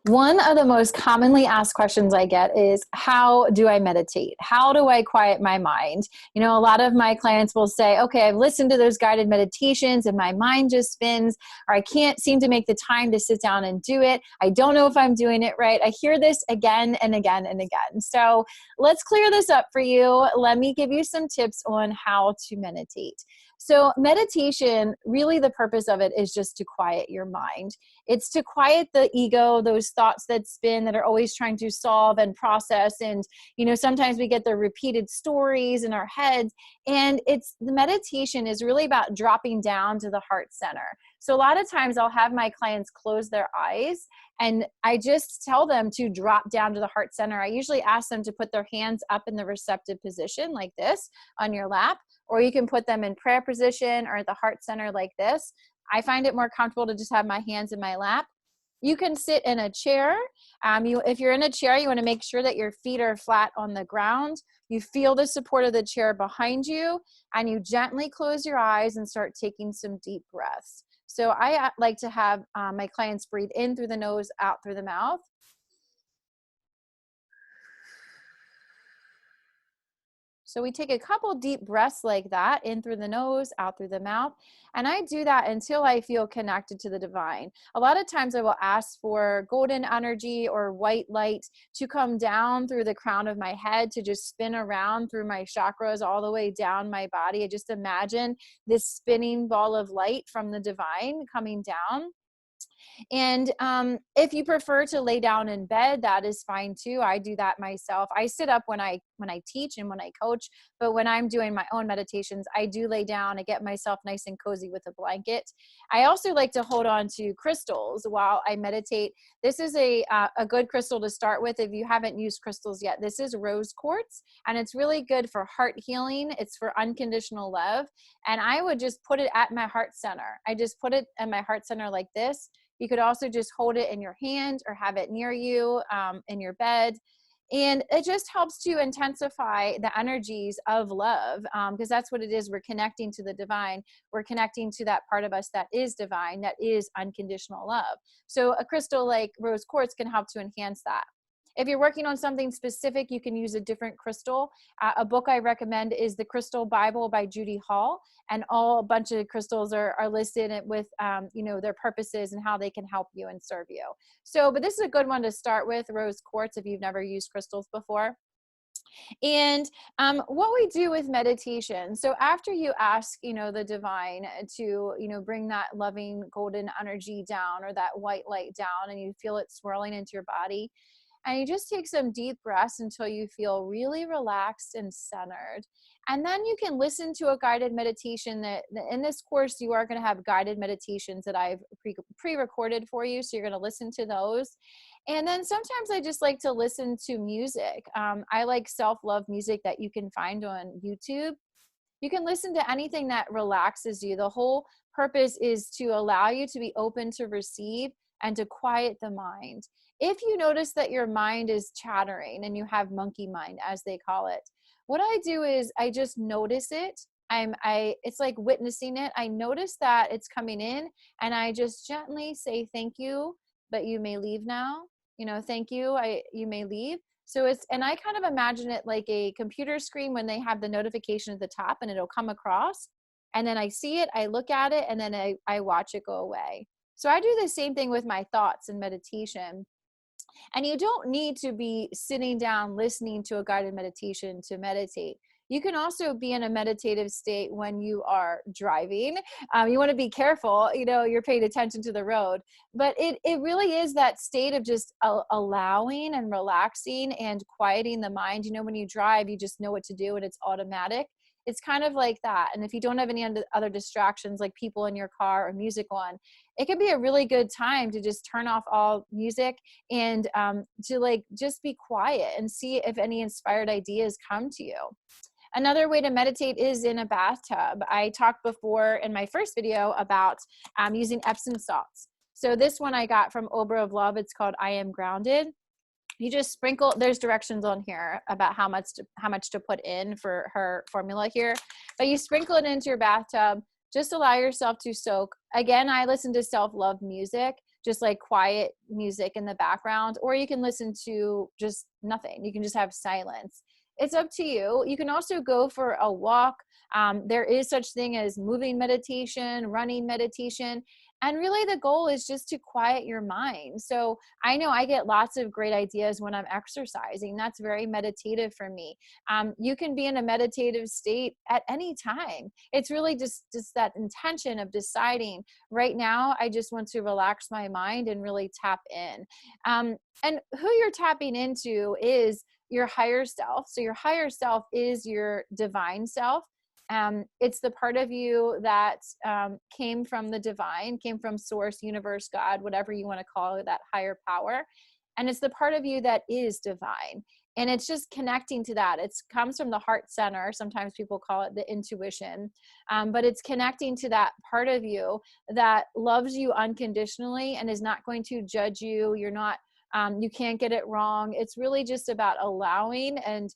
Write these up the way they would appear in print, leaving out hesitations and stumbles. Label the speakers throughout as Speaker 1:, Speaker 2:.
Speaker 1: One of the most commonly asked questions I get is, how do I meditate? How do I quiet my mind? You know, a lot of my clients will say, okay, I've listened to those guided meditations and my mind just spins, or I can't seem to make the time to sit down and do it. I don't know if I'm doing it right. I hear this again and again and again. So let's clear this up for you. Let me give you some tips on how to meditate. So meditation, really the purpose of it is just to quiet your mind. It's to quiet the ego, those thoughts that spin that are always trying to solve and process. And, you know, sometimes we get the repeated stories in our heads. And the meditation is really about dropping down to the heart center. So a lot of times I'll have my clients close their eyes and I just tell them to drop down to the heart center. I usually ask them to put their hands up in the receptive position like this on your lap, or you can put them in prayer position or at the heart center like this. I find it more comfortable to just have my hands in my lap. You can sit in a chair. If you're in a chair, you want to make sure that your feet are flat on the ground. You feel the support of the chair behind you, and you gently close your eyes and start taking some deep breaths. So I like to have my clients breathe in through the nose, out through the mouth. So we take a couple deep breaths like that, in through the nose, out through the mouth. And I do that until I feel connected to the divine. A lot of times I will ask for golden energy or white light to come down through the crown of my head, to just spin around through my chakras all the way down my body. I just imagine this spinning ball of light from the divine coming down. And if you prefer to lay down in bed, that is fine too. I do that myself. I sit up when I teach and when I coach, but when I'm doing my own meditations, I do lay down. I get myself nice and cozy with a blanket. I also like to hold on to crystals while I meditate. This is a good crystal to start with if you haven't used crystals yet. This is rose quartz, and it's really good for heart healing. It's for unconditional love. And I would just put it at my heart center. I just put it at my heart center like this. You could also just hold it in your hand or have it near you in your bed. And it just helps to intensify the energies of love, because that's what it is. We're connecting to the divine. We're connecting to that part of us that is divine, that is unconditional love. So a crystal like rose quartz can help to enhance that. If you're working on something specific, you can use a different crystal. A book I recommend is The Crystal Bible by Judy Hall, and a bunch of crystals are listed with their purposes and how they can help you and serve you. So, but this is a good one to start with, rose quartz, if you've never used crystals before. And what we do with meditation, so after you ask, the divine to, bring that loving golden energy down, or that white light down, and you feel it swirling into your body, and you just take some deep breaths until you feel really relaxed and centered. And then you can listen to a guided meditation that in this course, you are going to have guided meditations that I've pre-recorded for you. So you're going to listen to those. And then sometimes I just like to listen to music. I like self-love music that you can find on YouTube. You can listen to anything that relaxes you. The whole purpose is to allow you to be open to receive and to quiet the mind. If you notice that your mind is chattering and you have monkey mind, as they call it, what I do is I just notice it. It's like witnessing it. I notice that it's coming in, and I just gently say, thank you, but you may leave now. Thank you, you may leave. So and I kind of imagine it like a computer screen when they have the notification at the top, and it'll come across, and then I see it, I look at it, and then I watch it go away. So I do the same thing with my thoughts in meditation. And you don't need to be sitting down listening to a guided meditation to meditate. You can also be in a meditative state when you are driving. You want to be careful, you're paying attention to the road. But it really is that state of just allowing and relaxing and quieting the mind. When you drive, you just know what to do and it's automatic. It's kind of like that. And if you don't have any other distractions like people in your car or music on, it can be a really good time to just turn off all music and to just be quiet and see if any inspired ideas come to you. Another way to meditate is in a bathtub. I talked before in my first video about using Epsom salts. So this one I got from Obra of Love. It's called I Am Grounded. You just sprinkle, there's directions on here about how much to put in for her formula here, but you sprinkle it into your bathtub, Just allow yourself to soak. Again, I listen to self-love music, just like quiet music in the background, or you can listen to just nothing. You can just have silence. It's up to you. You can also go for a walk. There is such thing as moving meditation, running meditation. And really the goal is just to quiet your mind. So I know I get lots of great ideas when I'm exercising. That's very meditative for me. You can be in a meditative state at any time. It's really just that intention of deciding right now, I just want to relax my mind and really tap in. And who you're tapping into is your higher self. So your higher self is your divine self. It's the part of you that came from the divine, came from source, universe, God, whatever you want to call it, that higher power. And it's the part of you that is divine. And it's just connecting to that. It comes from the heart center. Sometimes people call it the intuition, but it's connecting to that part of you that loves you unconditionally and is not going to judge you. You're not, you can't get it wrong. It's really just about allowing and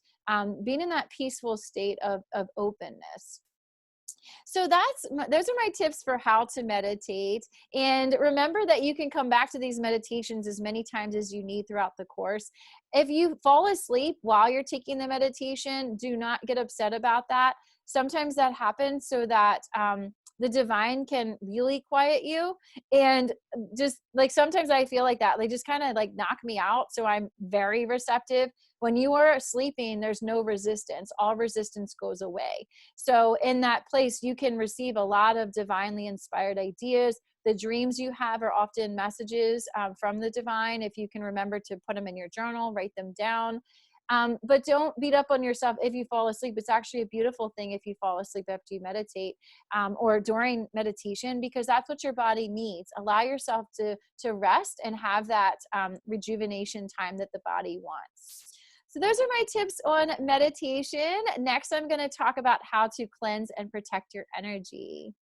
Speaker 1: being in that peaceful state of openness. So those are my tips for how to meditate. And remember that you can come back to these meditations as many times as you need throughout the course. If you fall asleep while you're taking the meditation, do not get upset about that. Sometimes that happens so that the divine can really quiet you. And just like sometimes I feel like that, they just kind of like knock me out. So I'm very receptive. When you are sleeping, there's no resistance. All resistance goes away. So in that place, you can receive a lot of divinely inspired ideas. The dreams you have are often messages from the divine. If you can remember to put them in your journal, write them down. But don't beat up on yourself if you fall asleep. It's actually a beautiful thing if you fall asleep after you meditate or during meditation, because that's what your body needs. Allow yourself to rest and have that rejuvenation time that the body wants. So those are my tips on meditation. Next, I'm going to talk about how to cleanse and protect your energy.